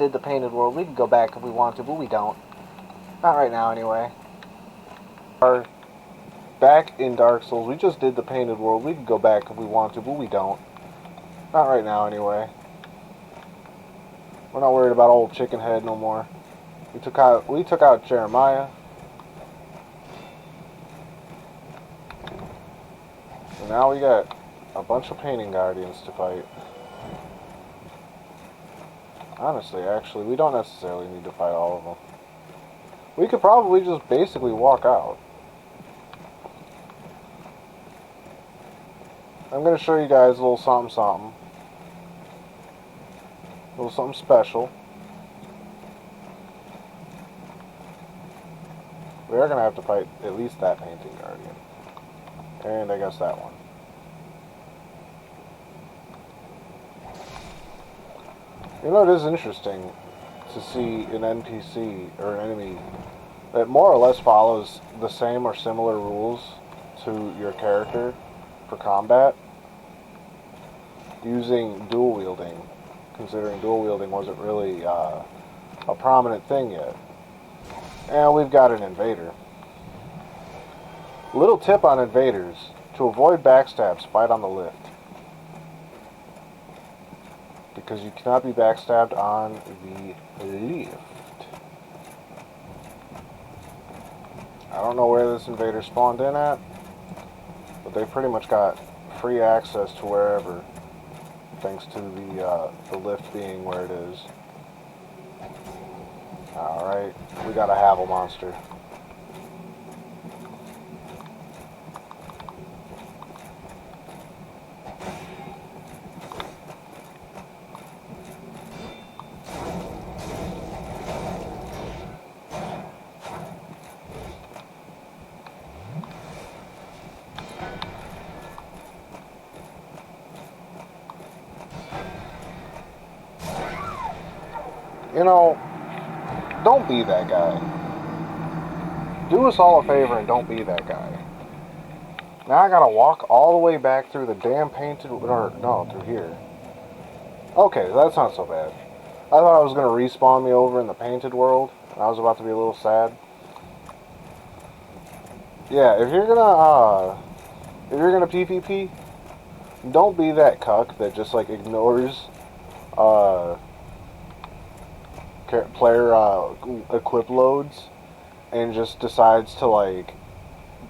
did the painted world. We can go back if we want to, but we don't. Not right now, anyway. Are back in Dark Souls. We just did the painted world. We can go back if we want to, but we don't. Not right now, anyway. We're not worried about old chicken head no more. We took out Jeremiah. And now we got a bunch of painting guardians to fight. Honestly, actually, we don't necessarily need to fight all of them. We could probably just basically walk out. I'm going to show you guys a little something something. A little something special. We are going to have to fight at least that painting guardian. And I guess that one. You know, it is interesting to see an NPC or an enemy that more or less follows the same or similar rules to your character for combat using dual wielding, considering dual wielding wasn't really a prominent thing yet. And we've got an invader. Little tip on invaders: to avoid backstabs, fight on the lift. Because you cannot be backstabbed on the lift. I don't know where this invader spawned in at, but they pretty much got free access to wherever, thanks to the lift being where it is. Alright, we got a Havel monster. You know, don't be that guy. Do us all a favor and don't be that guy. Now I gotta walk all the way back through the damn painted... or, no, through here. Okay, that's not so bad. I thought I was gonna respawn me over in the painted world, and I was about to be a little sad. Yeah, if you're gonna PvP, don't be that cuck that just, like, ignores, player equip loads and just decides to like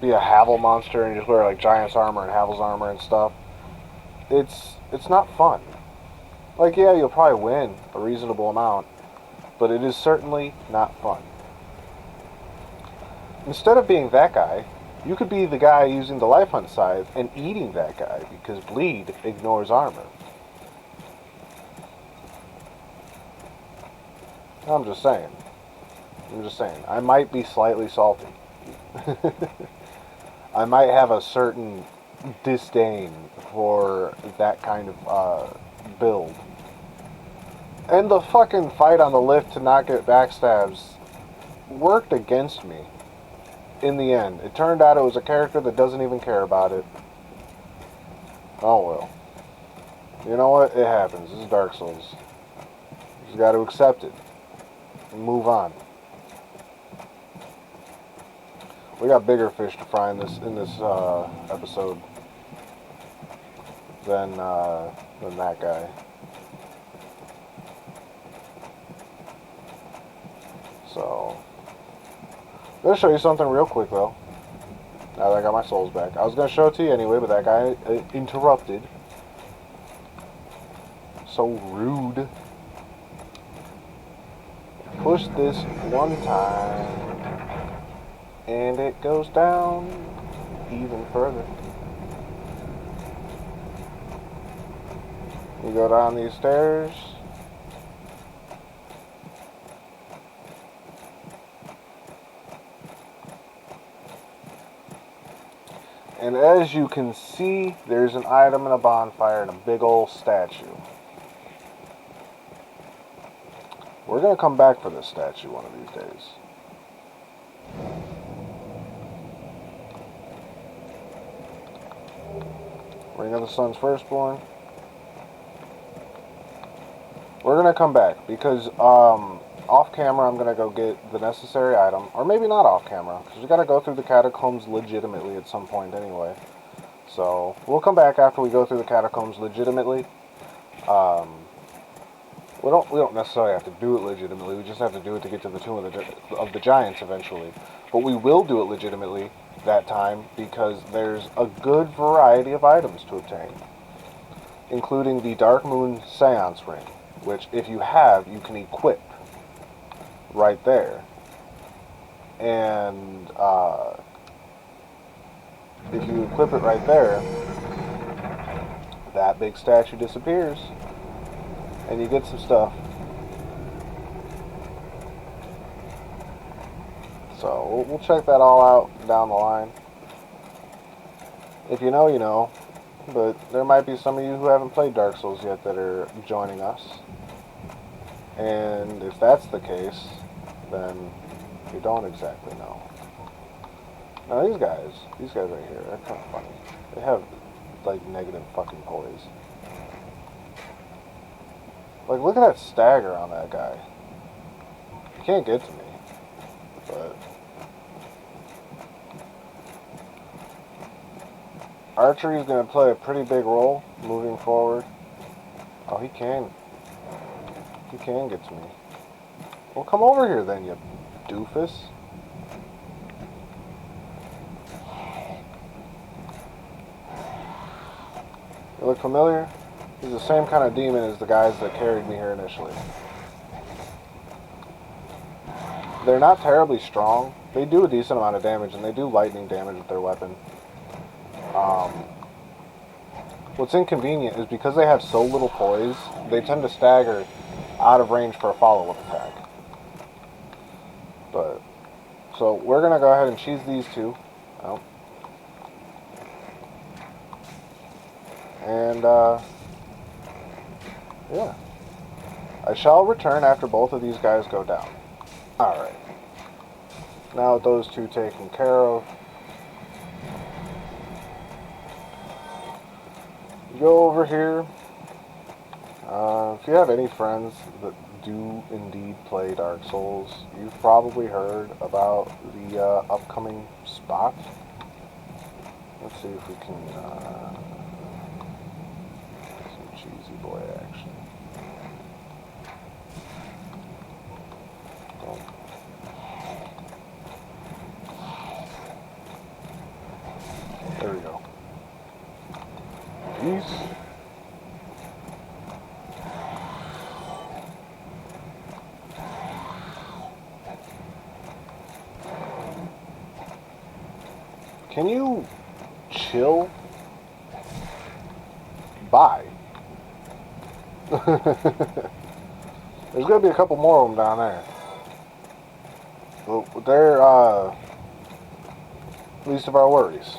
be a Havel monster and just wear like Giant's armor and Havel's armor and stuff. It's not fun. Like, yeah, you'll probably win a reasonable amount, but it is certainly not fun. Instead of being that guy, you could be the guy using the life hunt scythe and eating that guy because bleed ignores armor. I'm just saying. I might be slightly salty. I might have a certain disdain for that kind of build. And the fucking fight on the lift to not get backstabs worked against me in the end. It turned out it was a character that doesn't even care about it. Oh well. You know what? It happens. This is Dark Souls. You just gotta accept it. And move on. We got bigger fish to fry in this episode than that guy. So, I'm gonna show you something real quick though. Now that I got my souls back, I was gonna show it to you anyway, but that guy interrupted. So rude. Push this one time, and it goes down even further. You go down these stairs. And as you can see, there's an item and a bonfire and a big old statue. We're going to come back for this statue one of these days. Ring of the Sun's Firstborn. We're gonna come back because off camera I'm gonna go get the necessary item, or maybe not off camera because we gotta go through the catacombs legitimately at some point anyway. So we'll come back after we go through the catacombs legitimately. We don't necessarily have to do it legitimately. We just have to do it to get to the Tomb of the Giants eventually. But we will do it legitimately that time because there's a good variety of items to obtain, including the Dark Moon Seance Ring, which if you have, you can equip right there. And if you equip it right there, that big statue disappears, and you get some stuff. So we'll check that all out down the line. If you know, you know. But there might be some of you who haven't played Dark Souls yet that are joining us. And if that's the case, then you don't exactly know. Now these guys right here, they're kind of funny. They have, like, negative fucking poise. Like, look at that stagger on that guy. He can't get to me. But archery is going to play a pretty big role moving forward. Oh, he can. He can get to me. Well, come over here then, you doofus. You look familiar? He's the same kind of demon as the guys that carried me here initially. They're not terribly strong. They do a decent amount of damage, and they do lightning damage with their weapon. What's inconvenient is because they have so little poise, they tend to stagger out of range for a follow-up attack. But, so we're going to go ahead and cheese these two. Oh. And, yeah. I shall return after both of these guys go down. Alright. Now with those two taken care of, go over here. If you have any friends that do indeed play Dark Souls, you've probably heard about the upcoming spot. Let's see if we can some cheesy boy action. There we go. Peace. Can you chill? Bye. There's gonna be a couple more of them down there. Well, they're least of our worries.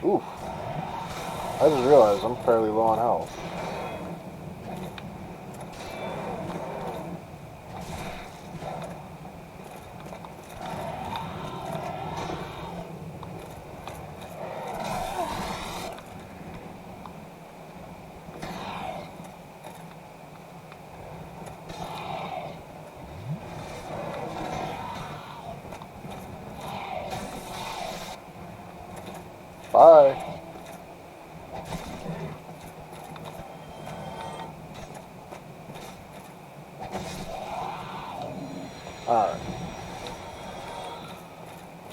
Oof. I just realized I'm fairly low on health. Bye. Alright.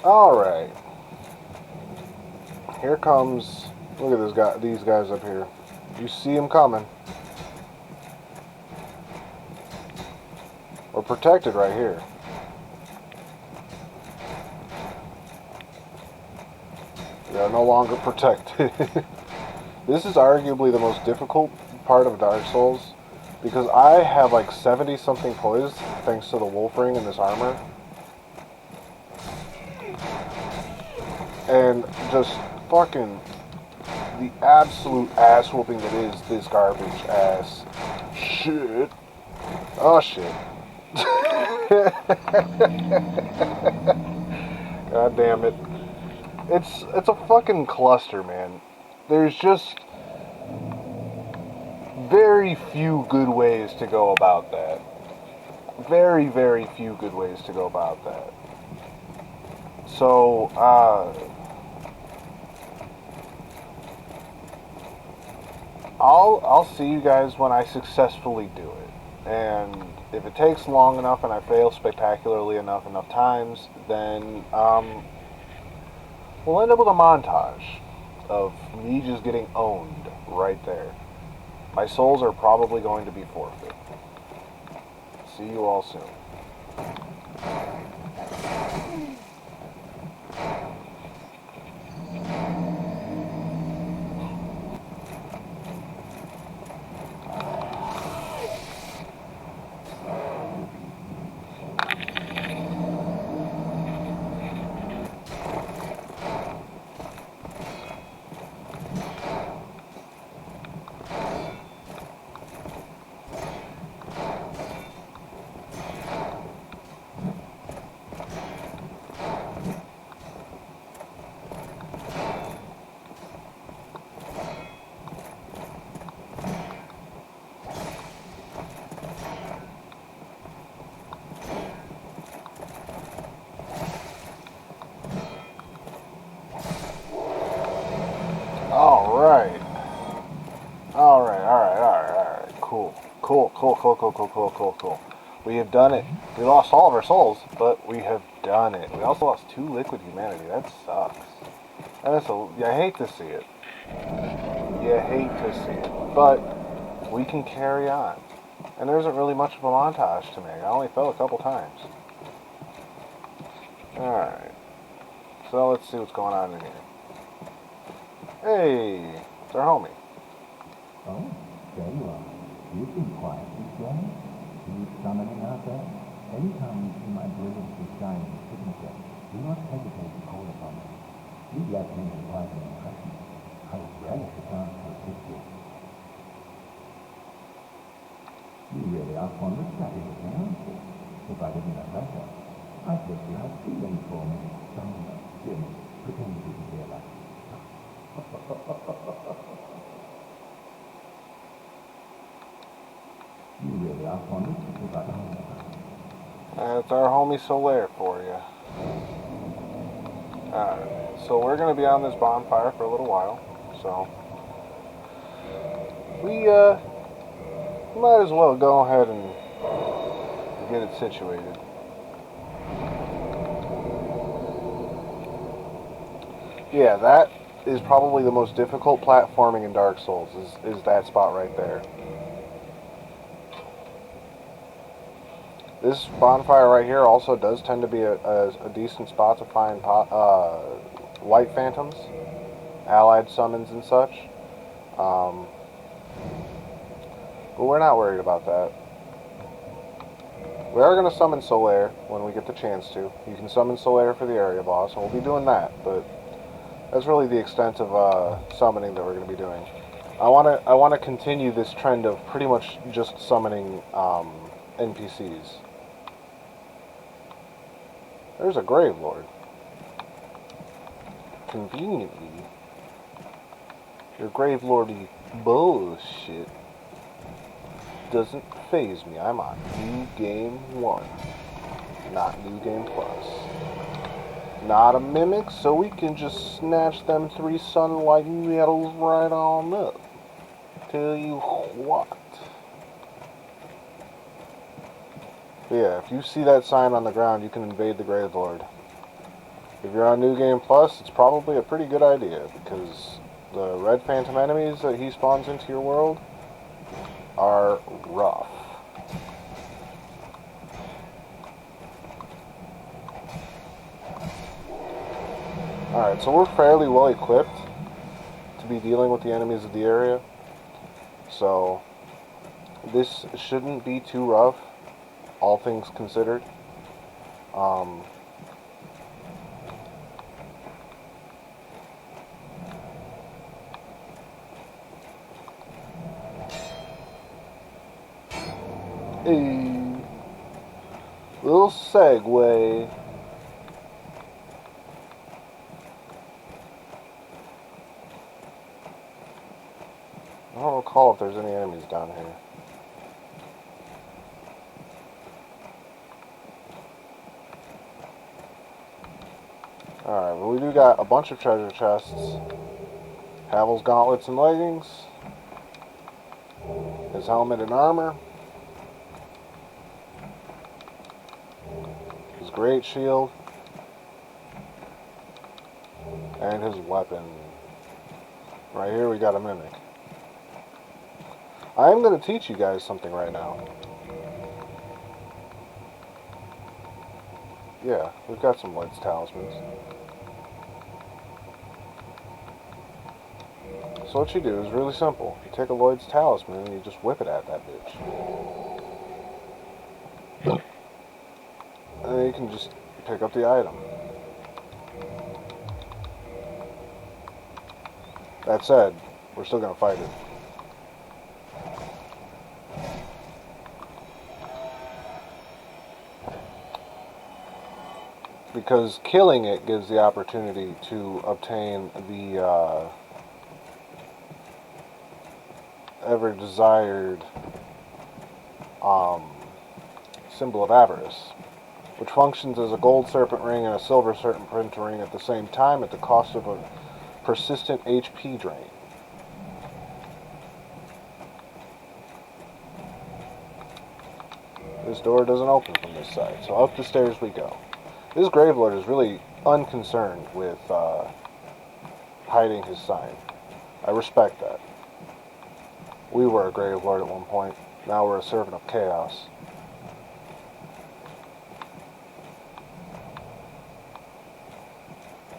Alright. Here comes, look at this guy, these guys up here. You see them coming. We're protected right here. We are no longer protected. This is arguably the most difficult part of Dark Souls because I have like 70 something poise thanks to the wolf ring and this armor. And just fucking the absolute ass whooping that is this garbage ass shit. Oh shit. God damn it. It's a fucking cluster, man. There's just very few good ways to go about that. Very, very few good ways to go about that. So, I'll see you guys when I successfully do it. And if it takes long enough and I fail spectacularly enough times, then we'll end up with a montage of me just getting owned right there. My souls are probably going to be forfeit. See you all soon. Alright. Alright. Cool. We have done it. We lost all of our souls, but we have done it. We also lost 2 liquid humanity. That sucks. And you hate to see it. You hate to see it. But we can carry on. And there isn't really much of a montage to make. I only fell a couple times. Alright. So let's see what's going on in here. Hey, it's our homie. Oh, there you are. You've been quiet this day. You summoning out there? Anytime you see my brilliantly shining signature, do not hesitate to call upon me. You've left me quite an impression. I relish a chance to assist you. You really are fond of chatting with me, aren't you? If I didn't know better, I'd bet you have feelings for me. Don't Jim, pretend you didn't hear that. You really are fond of it, but That's our homie Solaire for you. Alright, so we're going to be on this bonfire for a little while, so we might as well go ahead and get it situated. Yeah, that is probably the most difficult platforming in Dark Souls, is that spot right there. This bonfire right here also does tend to be a decent spot to find white phantoms, allied summons and such. But we're not worried about that. We are going to summon Solaire when we get the chance to. You can summon Solaire for the area boss, and we'll be doing that, but that's really the extent of summoning that we're going to be doing. I want to continue this trend of pretty much just summoning NPCs. There's a Grave Lord. Conveniently, your Grave Lordy bullshit doesn't faze me. I'm on New Game 1, not New Game Plus. Not a mimic, so we can just snatch them 3 sunlight medals right on up. Tell you what. Yeah, if you see that sign on the ground, you can invade the Grave Lord. If you're on New Game Plus, it's probably a pretty good idea, because the red phantom enemies that he spawns into your world are rough. Alright, so we're fairly well equipped to be dealing with the enemies of the area. So, this shouldn't be too rough, all things considered. A little segue. I don't recall if there's any enemies down here. Alright, well we do got a bunch of treasure chests. Havel's gauntlets and leggings. His helmet and armor. His great shield. And his weapon. Right here we got a mimic. I am going to teach you guys something right now. Yeah, we've got some Lloyd's talismans. So what you do is really simple. You take a Lloyd's talisman and you just whip it at that bitch. And then you can just pick up the item. That said, we're still going to fight it. Because killing it gives the opportunity to obtain the ever desired symbol of avarice, which functions as a gold serpent ring and a silver serpent ring at the same time at the cost of a persistent HP drain. This door doesn't open from this side, so up the stairs we go. This Gravelord is really unconcerned with hiding his sign. I respect that. We were a Gravelord at one point. Now we're a servant of chaos.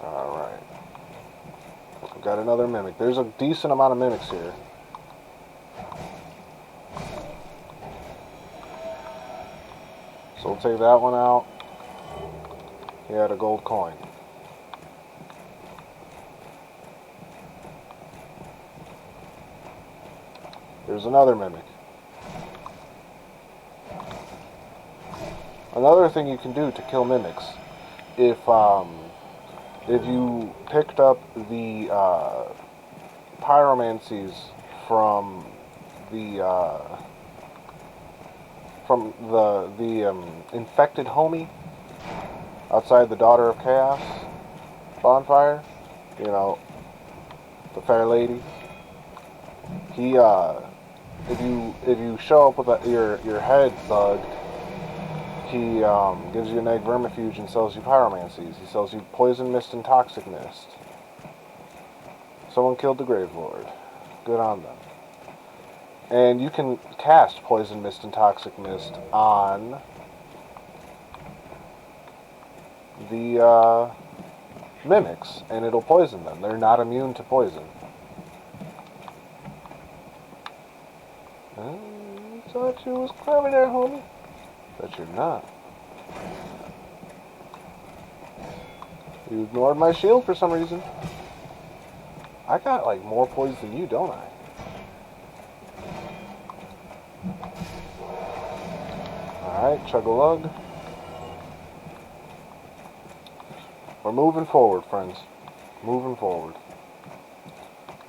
Alright. We've got another mimic. There's a decent amount of mimics here. So we'll take that one out. He had a gold coin. There's another mimic. Another thing you can do to kill mimics, if you picked up the pyromancies from the infected homie outside the Daughter of Chaos bonfire, you know, the fair lady. He if you show up with your head thugged, he gives you an egg vermifuge and sells you pyromancies. He sells you poison mist and toxic mist. Someone killed the Gravelord. Good on them. And you can cast poison mist and toxic mist on the mimics, and it'll poison them. They're not immune to poison. Thought you was clever there, homie. But you're not. You ignored my shield for some reason. I got like more poison than you, don't I? Alright, chug-a-lug. We're moving forward, friends. Moving forward.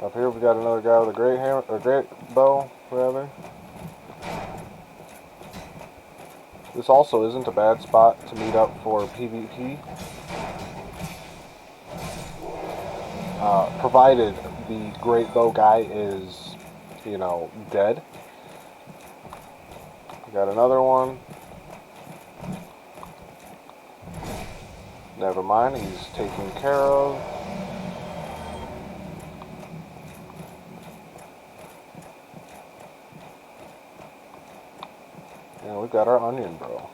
Up here we got another guy with a great hammer, a great bow, rather. This also isn't a bad spot to meet up for PvP. Provided the great bow guy is, you know, dead. We got another one. Never mind, he's taken care of. And we've got our onion, bro.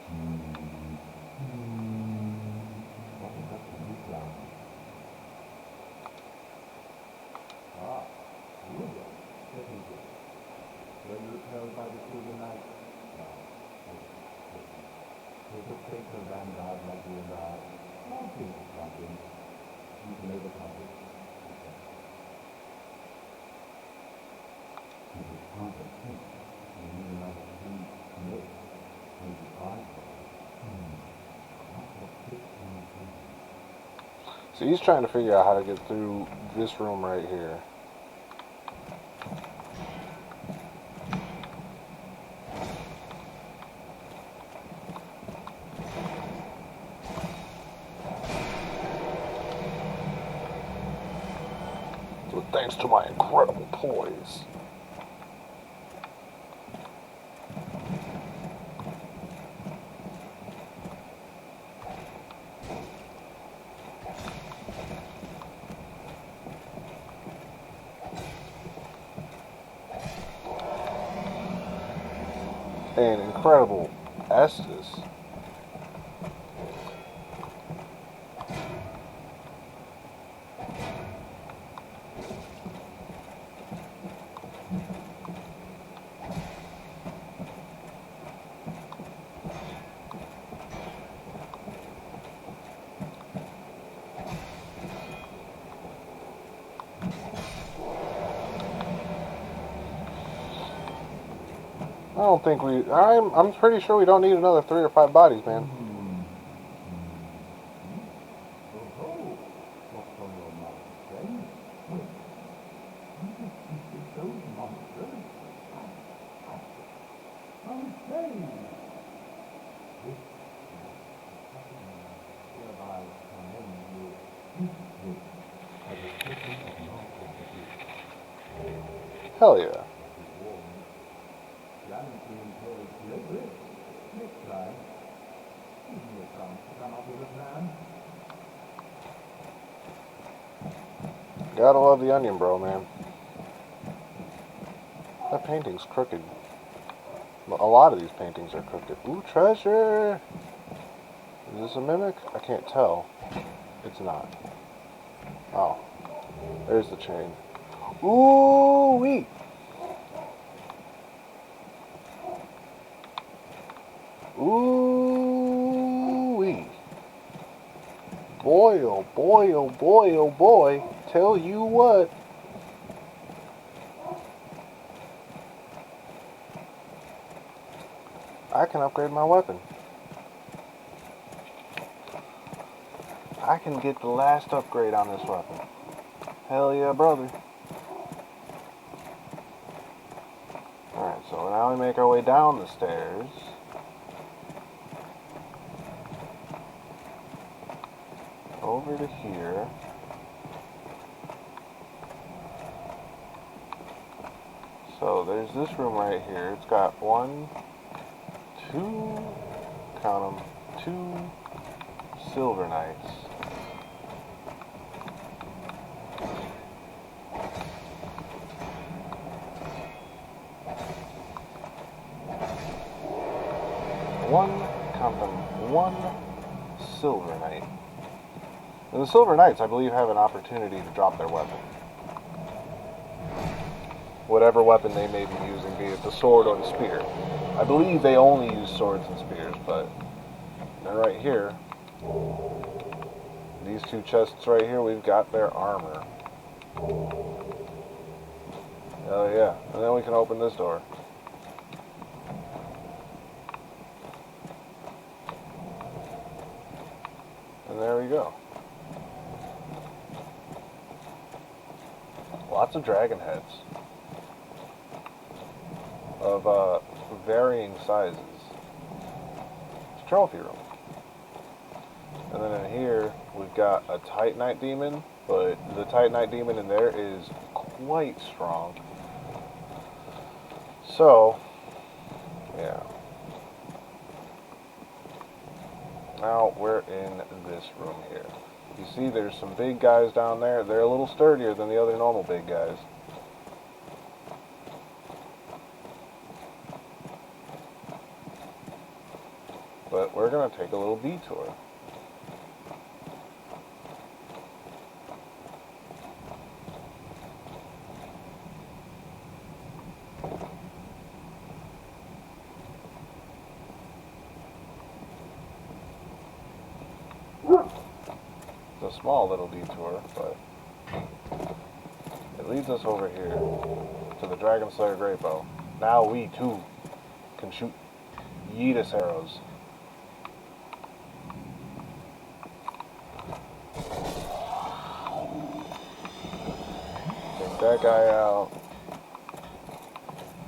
So he's trying to figure out how to get through this room right here. Thanks to my incredible poise. And incredible Estes. I don't think I'm pretty sure we don't need another 3 or 5 bodies, man. Hell yeah. Gotta love the onion, bro, man. That painting's crooked. A lot of these paintings are crooked. Ooh, treasure! Is this a mimic? I can't tell. It's not. Oh. There's the chain. Ooh wee! Ooh wee! Boy, oh boy, oh boy, oh boy! Tell you what. I can upgrade my weapon. I can get the last upgrade on this weapon. Hell yeah, brother. Alright, so now we make our way down the stairs. Over to here. So there's this room right here. It's got 1, 2, count them, 2 silver knights. Count them, 1 silver knight. And the silver knights, I believe, have an opportunity to drop their weapon. Whatever weapon they may be using, be it the sword or the spear. I believe they only use swords and spears, but they're right here. These 2 chests right here, we've got their armor. Oh yeah, and then we can open this door. And there we go. Lots of dragon heads. Of varying sizes. It's a trophy room. And then in here, we've got a Titanite demon, but the Titanite demon in there is quite strong. So, yeah. Now we're in this room here. You see there's some big guys down there. They're a little sturdier than the other normal big guys. But we're going to take a little detour. It's a small little detour, but it leads us over here to the Dragon Slayer Great Bow. Now we too can shoot Yeetus arrows. Take that guy out.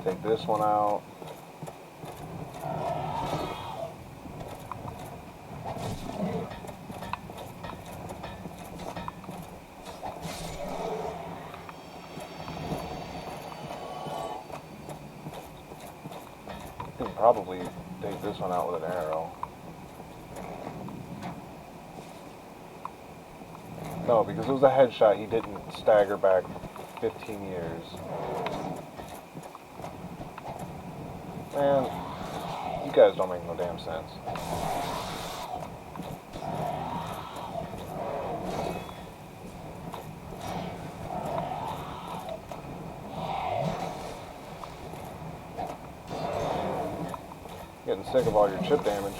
Take this one out. probably take this one out with an arrow. No, because it was a headshot, he didn't stagger back for 15 years. Man, you guys don't make no damn sense. Getting sick of all your chip damage.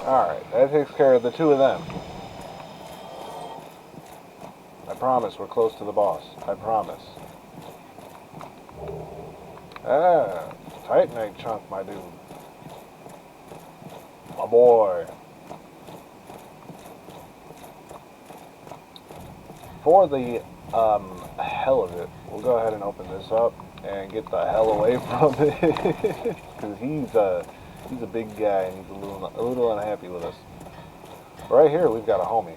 Alright, that takes care of the two of them. I promise we're close to the boss. I promise. Ah, Titanite chunk, my dude. My boy. For the hell of it, we'll go ahead and open this up and get the hell away from it. Because he's a big guy and he's a little unhappy with us. Right here, we've got a homie.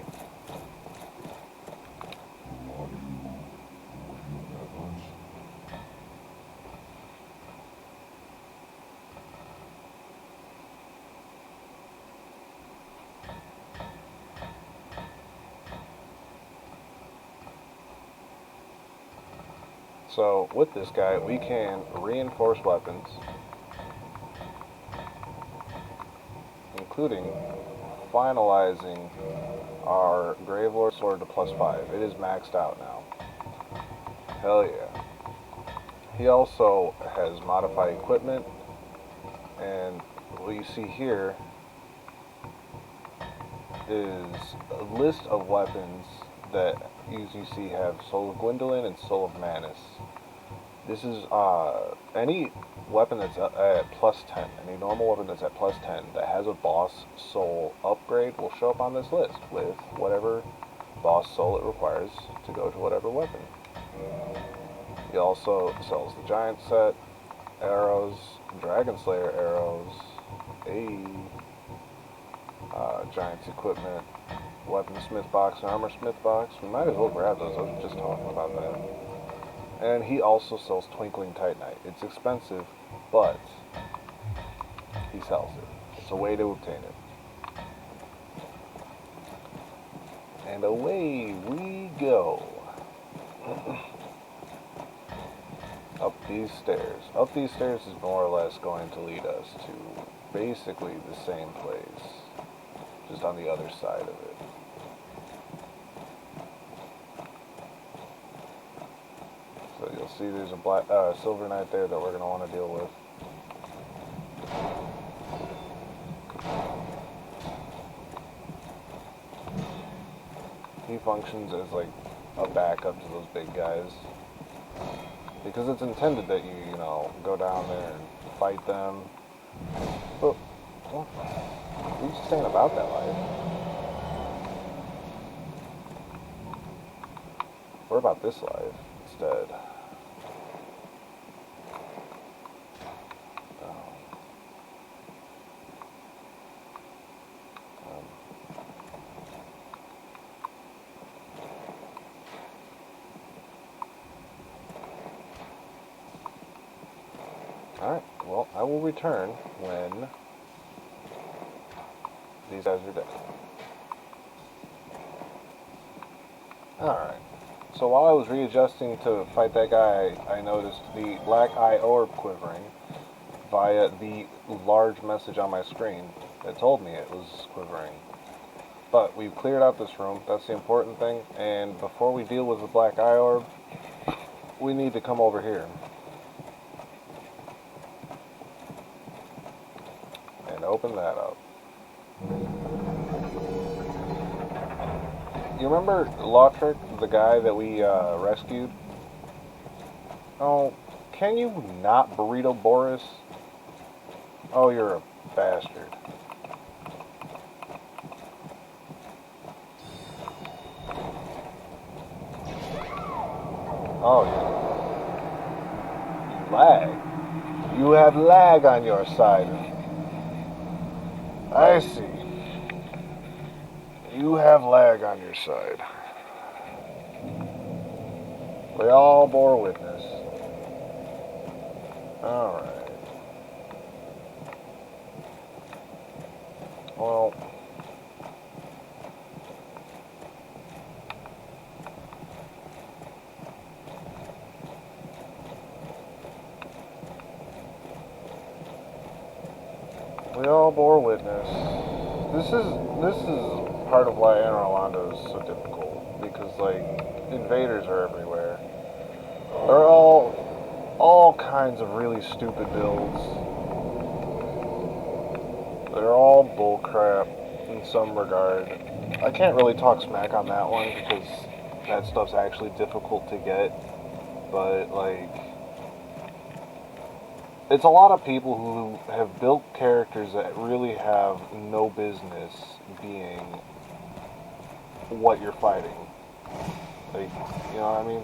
So, with this guy, we can reinforce weapons, including finalizing our Gravelord sword to +5. It is maxed out now. Hell yeah. He also has modified equipment, and what you see here is a list of weapons that you see have Soul of Gwendolyn and Soul of Manus. This is any weapon that's at +10, any normal weapon that's at +10 that has a boss soul upgrade will show up on this list with whatever boss soul it requires to go to whatever weapon. He also sells the giant set, arrows, Dragon Slayer arrows, giant's equipment, weaponsmith box, and armorsmith box. We might as well grab those. I was just talking about that. And he also sells Twinkling Titanite. It's expensive, but he sells it. It's a way to obtain it. And away we go. Up these stairs. Up these stairs is more or less going to lead us to basically the same place, just on the other side of it. So you'll see there's a Silver Knight there that we're going to want to deal with. He functions as like a backup to those big guys, because it's intended that you know, go down there and fight them. But we just ain't about that life. We're about this life instead. Alright, well, I will return when these guys are dead. Alright, so while I was readjusting to fight that guy, I noticed the black eye orb quivering via the large message on my screen that told me it was quivering. But we've cleared out this room, that's the important thing, and before we deal with the black eye orb, we need to come over here and open that up. You remember Lautrec, the guy that we rescued? Oh, can you not burrito Boris? Oh, you're a bastard. Oh, you lag. You have lag on your side. I see. You have lag on your side. We all bore witness. Alright. Well... We all bore witness. This is part of why Anor Londo is so difficult, because like invaders are everywhere. They're all kinds of really stupid builds. They're all bullcrap in some regard. I can't really talk smack on that one because that stuff's actually difficult to get, but like it's a lot of people who have built characters that really have no business being what you're fighting. Like, you know what I mean?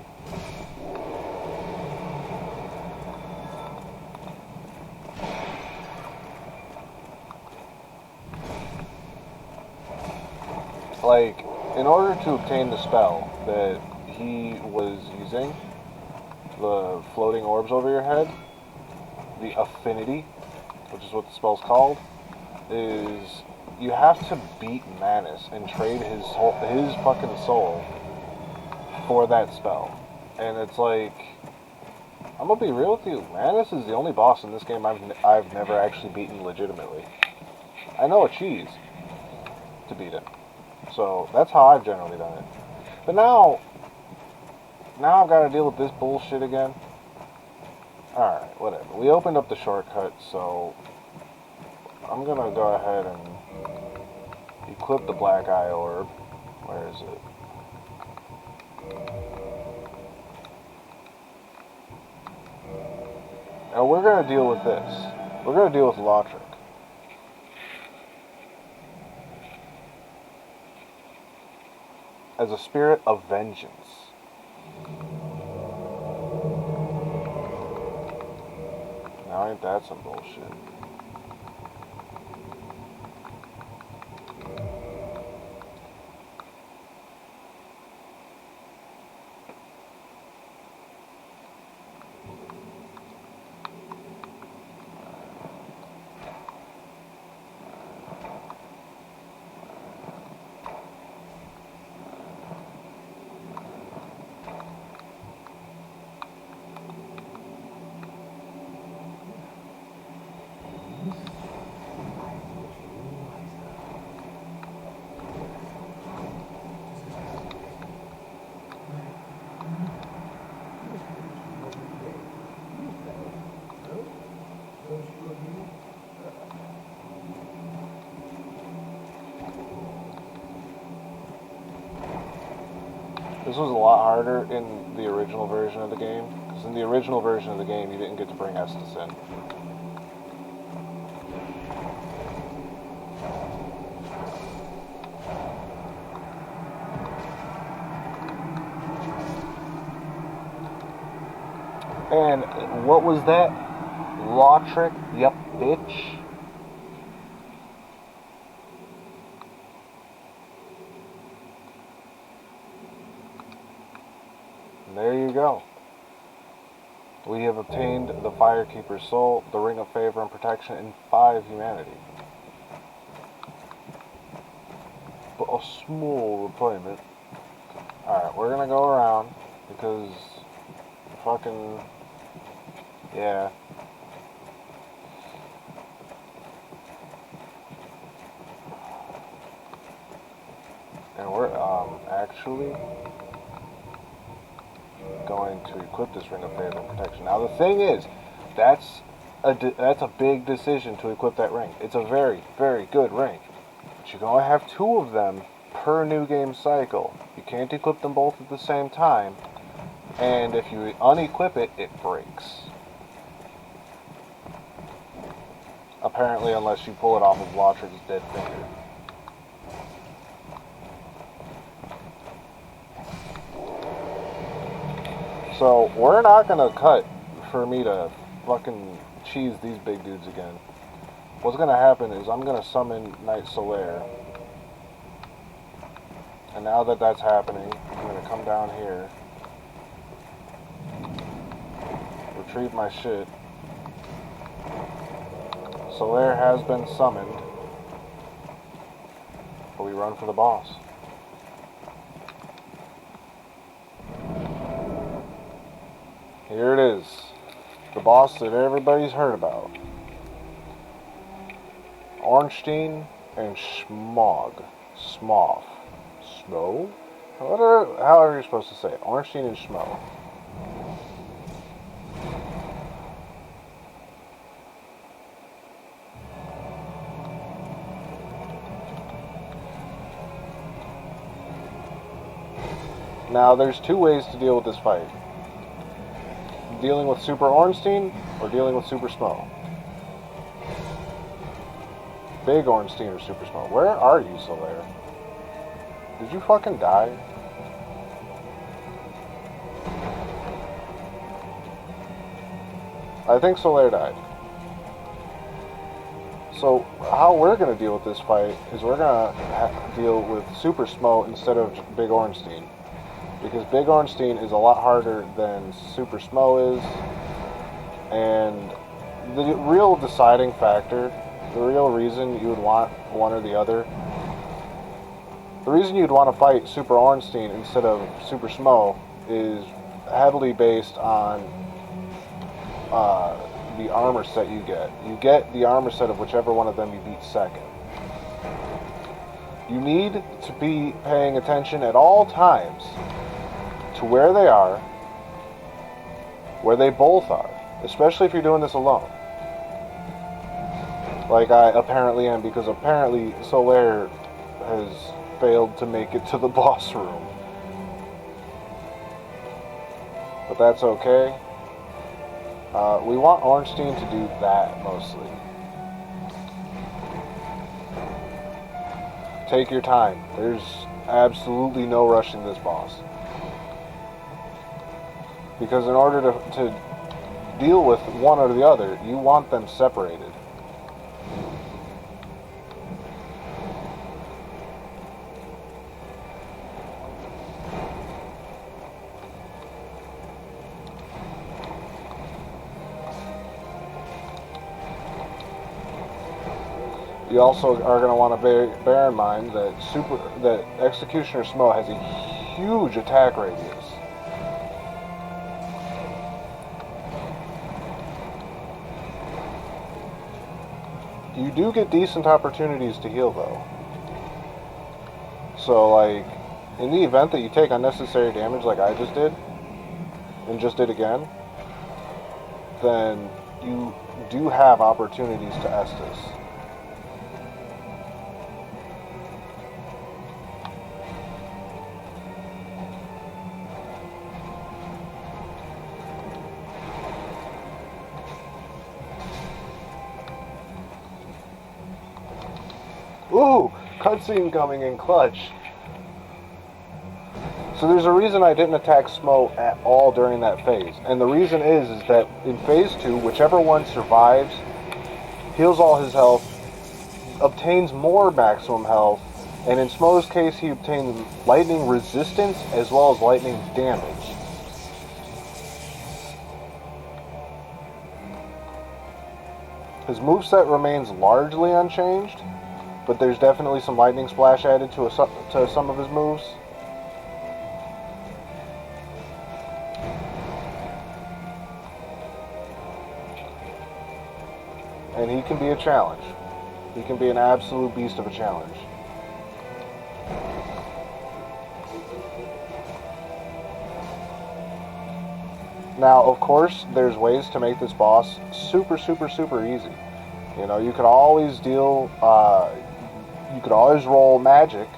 Like, in order to obtain the spell that he was using, the floating orbs over your head, the affinity, which is what the spell's called, is you have to beat Manus and trade his fucking soul for that spell. And it's like, I'm gonna be real with you, Manus is the only boss in this game I've never actually beaten legitimately. I know a cheese to beat him. So that's how I've generally done it. But now I've got to deal with this bullshit again. Alright, whatever. We opened up the shortcut, so I'm gonna go ahead and equip the black eye orb. Where is it? Now we're gonna deal with this. We're gonna deal with Lotric. As a spirit of vengeance. Now ain't that some bullshit? This was a lot harder in the original version of the game, because in the original version of the game, you didn't get to bring Estes in. And what was that? Lotric, yup, bitch. And there you go. We have obtained the Firekeeper's Soul, the Ring of Favor and Protection, and 5 humanity. But a small repayment. Alright, we're gonna go around, because fucking... yeah. And we're, actually going to equip this Ring of Favor and Protection. Now the thing is, that's a big decision to equip that ring. It's a very, very good ring. But you can only have 2 of them per new game cycle. You can't equip them both at the same time. And if you unequip it, it breaks. Apparently, unless you pull it off of Lotric's dead finger. So, we're not gonna cut for me to fucking cheese these big dudes again. What's gonna happen is I'm gonna summon Knight Solaire. And now that that's happening, I'm gonna come down here. retrieve my shit. Solaire has been summoned. But we run for the boss. Here it is. The boss that everybody's heard about. Ornstein and Schmog. Smough. Smo? However you're supposed to say it. Ornstein and Schmo. Now, there's two ways to deal with this fight. Dealing with Super Ornstein or dealing with Super Smo. Big Ornstein or Super Smo. Where are you, Solaire? Did you fucking die? I think Solaire died. So, how we're going to deal with this fight is we're going to deal with Super Smo instead of Big Ornstein. Because Big Ornstein is a lot harder than Super Smo is. And the real deciding factor, the real reason you would want one or the other, the reason you'd want to fight Super Ornstein instead of Super Smo is heavily based on the armor set you get. You get the armor set of whichever one of them you beat second. You need to be paying attention at all times to where they are, where they both are, especially if you're doing this alone. Like I apparently am, because apparently Solaire has failed to make it to the boss room. But that's okay. We want Ornstein to do that mostly. Take your time. There's absolutely no rushing this boss. Because in order to deal with one or the other, you want them separated. You also are going to want to bear in mind that Executioner Smo has a huge attack radius. You do get decent opportunities to heal, though. So, like, in the event that you take unnecessary damage like I just did, and just did again, then you do have opportunities to Estus. Ooh, cutscene coming in clutch. So there's a reason I didn't attack Smo at all during that phase. And the reason is that in phase 2, whichever one survives, heals all his health, obtains more maximum health, and in Smo's case he obtained lightning resistance as well as lightning damage. His moveset remains largely unchanged, but there's definitely some lightning splash added to some of his moves. And he can be a challenge. He can be an absolute beast of a challenge. Now, of course, there's ways to make this boss super, super, super easy. You know, you could always you could always roll magic.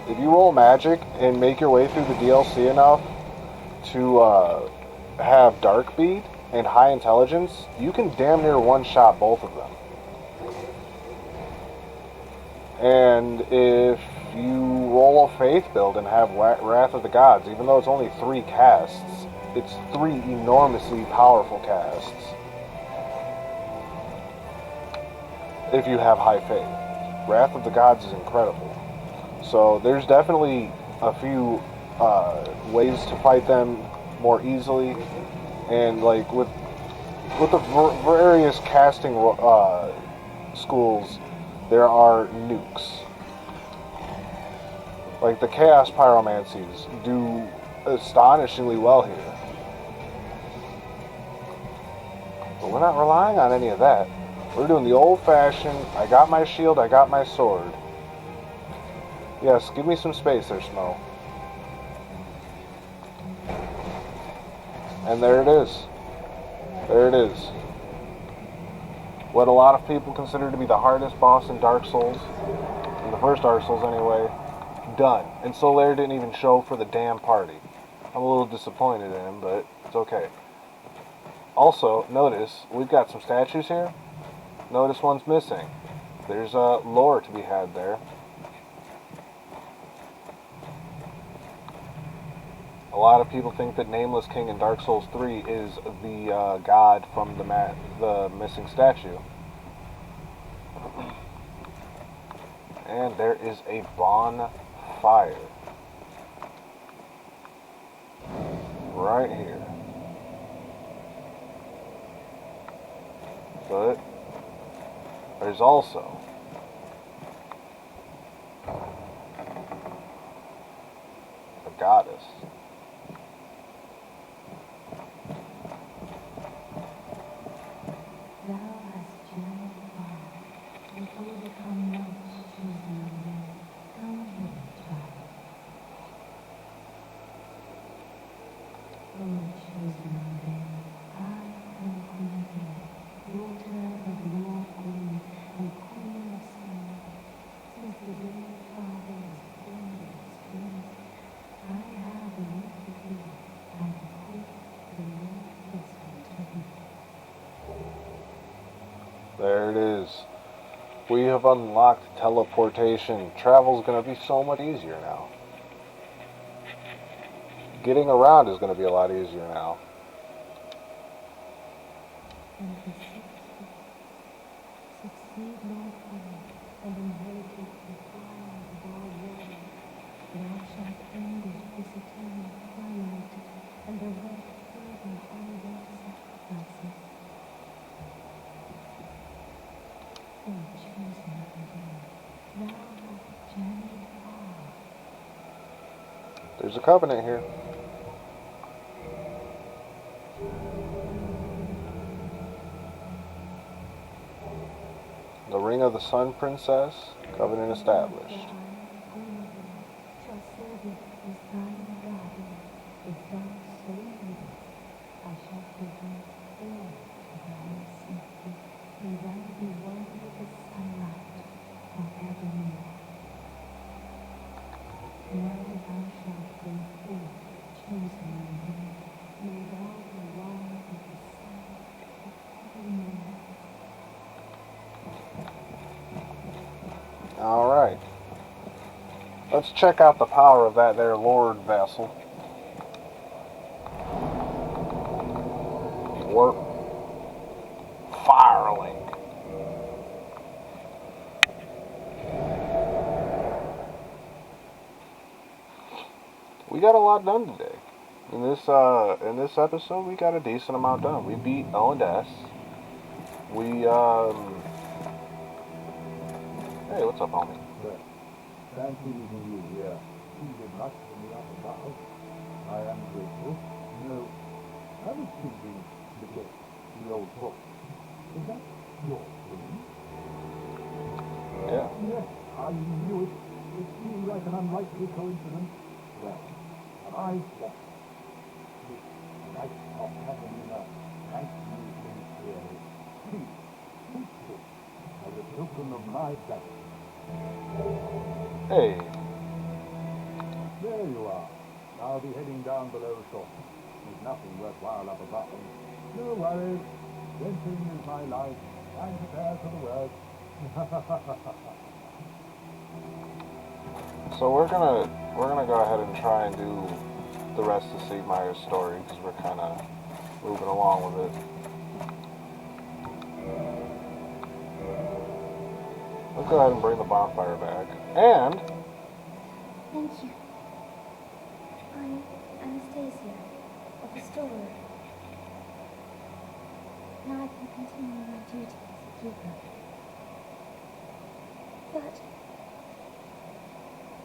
If you roll magic and make your way through the DLC enough to have Dark Bead and High Intelligence, you can damn near one-shot both of them. And if you roll a Faith build and have Wrath of the Gods, even though it's only 3 casts, it's 3 enormously powerful casts. If you have high faith. Wrath of the Gods is incredible. So there's definitely a few ways to fight them more easily, and like with the various casting schools, there are nukes. Like the Chaos Pyromancies do astonishingly well here. But we're not relying on any of that. We're doing the old-fashioned, I got my shield, I got my sword. Yes, give me some space there, Smo. And there it is. There it is. What a lot of people consider to be the hardest boss in Dark Souls, in the first Dark Souls anyway, done. And Solaire didn't even show for the damn party. I'm a little disappointed in him, but it's okay. Also, notice, we've got some statues here. Notice one's missing. There's lore to be had there. A lot of people think that Nameless King in Dark Souls 3 is the god from the missing statue. And there is a bonfire. Right here. But there's also a goddess. There it is. We have unlocked teleportation. Travel's going to be so much easier now. Getting around is going to be a lot easier now. There's a covenant here. The Ring of the Sun Princess, covenant established. Alright. Let's check out the power of that there Lord vessel. Warp. Firelink. We got a lot done today. In this episode, we got a decent amount done. We beat Owendes. Hey, what's up, homie? Thank you for you here. You did much for me up above. I am grateful. No, I was thinking to get the old book. Is that your thing? Yeah. Yes, I knew it. It seemed like an unlikely coincidence. Well, I thought this night of Catalina, thank you sincerely. Please, take this as a token of my gratitude. Hey. There you are. I'll be heading down below shortly. There's nothing worthwhile up above. No worries. Venturing is my life. I'm prepared for the work. So we're gonna go ahead and try and do the rest of Sid Meier's story because we're kind of moving along with it. Let's go ahead and bring the bonfire back. And Thank you. restored. Now I can continue my duty as a keeper. But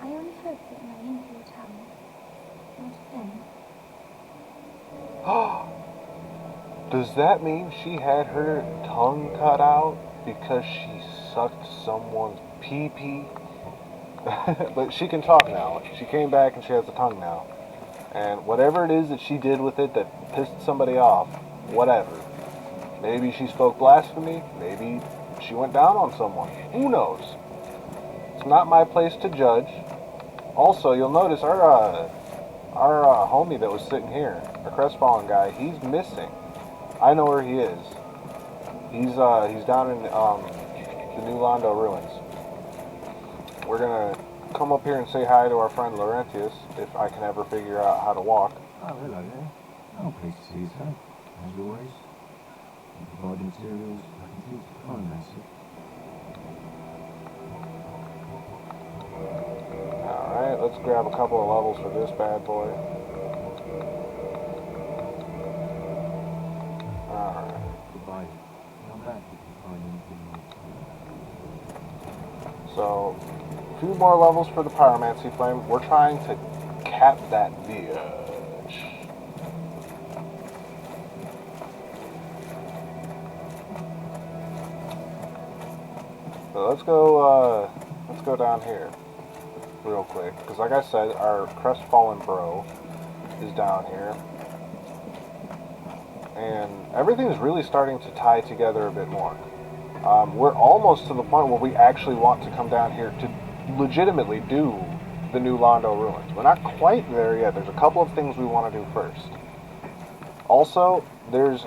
I only hope that my injured tongue won't offend. Does that mean she had her tongue cut out because she sucked someone's pee-pee? But she can talk now. She came back and she has a tongue now. And whatever it is that she did with it that pissed somebody off, whatever. Maybe she spoke blasphemy. Maybe she went down on someone. Who knows? It's not my place to judge. Also, you'll notice our homie that was sitting here, our crestfallen guy, he's missing. I know where he is. He's down in the New Londo ruins. We're gonna come up here and say hi to our friend Laurentius, if I can ever figure out how to walk. Oh, hello there. Oh, pleased to see you, sir. As always. You provide the materials I can use to find myself. Alright, let's grab a couple of levels for this bad boy. Alright. Goodbye. Come back if you find anything more. So, a few more levels for the pyromancy flame. We're trying to cap that bitch. So let's go down here real quick, because like I said, our crestfallen bro is down here, and everything's really starting to tie together a bit more. We're almost to the point where we actually want to come down here to legitimately do the New Londo ruins. We're not quite there yet. There's a couple of things we want to do first. Also, there's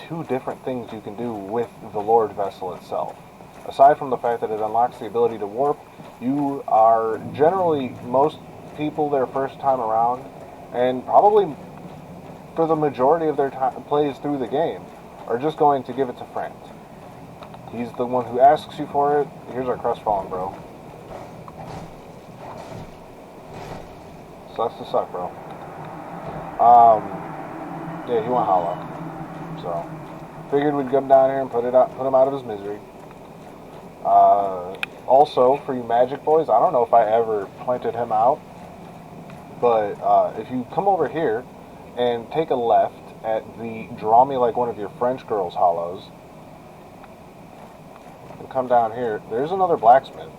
2 different things you can do with the Lord Vessel itself. Aside from the fact that it unlocks the ability to warp, you are generally, most people their first time around, and probably for the majority of their plays through the game, are just going to give it to Frank. He's the one who asks you for it. Here's our crestfallen bro. Sucks to suck, bro. Yeah, he went hollow. So, figured we'd come down here and put him out of his misery. Also, for you magic boys, I don't know if I ever pointed him out, but if you come over here and take a left at the Draw Me Like One of Your French Girls hollows, and come down here, there's another blacksmith.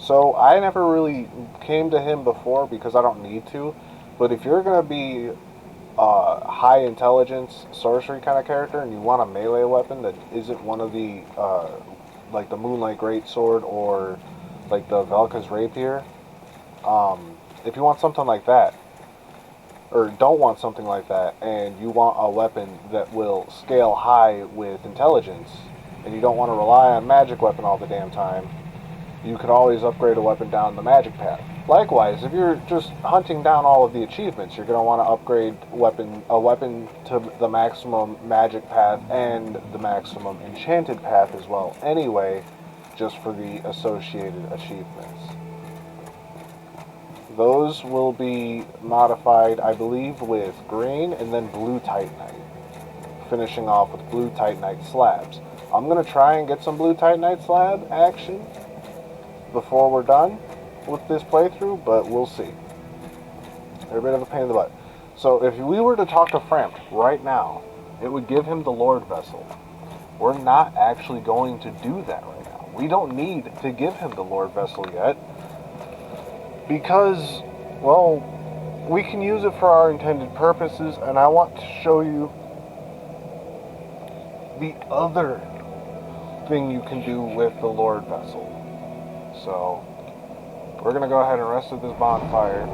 So I never really came to him before because I don't need to, but if you're going to be high intelligence sorcery kind of character and you want a melee weapon that isn't one of the like the Moonlight Greatsword or like the Velka's Rapier, if you want something like that, or don't want something like that, and you want a weapon that will scale high with intelligence, and you don't want to rely on magic weapon all the damn time, you could always upgrade a weapon down the magic path. Likewise, if you're just hunting down all of the achievements, you're going to want to upgrade a weapon to the maximum magic path and the maximum enchanted path as well anyway, just for the associated achievements. Those will be modified, I believe, with green and then blue Titanite, finishing off with blue Titanite slabs. I'm going to try and get some blue Titanite slab action before we're done with this playthrough, but we'll see. They're a bit of a pain in the butt. So if we were to talk to Frampt right now, it would give him the Lord Vessel. We're not actually going to do that right now. We don't need to give him the Lord Vessel yet, because, well, we can use it for our intended purposes, and I want to show you the other thing you can do with the Lord Vessel. So, we're going to go ahead and rest at this bonfire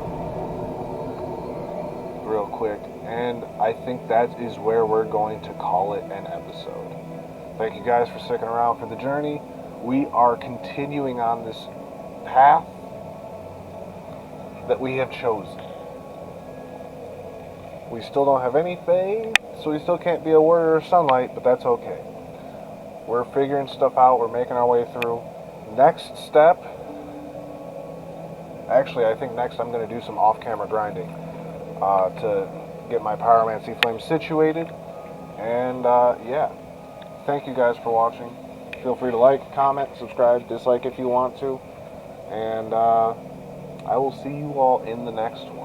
real quick, and I think that is where we're going to call it an episode. Thank you guys for sticking around for the journey. We are continuing on this path that we have chosen. We still don't have any faith, so we still can't be a warrior of sunlight, but that's okay. We're figuring stuff out, we're making our way through. Next step, actually I think next I'm going to do some off-camera grinding to get my pyromancy flame situated. And yeah, thank you guys for watching. Feel free to like, comment, subscribe, dislike if you want to. And I will see you all in the next one.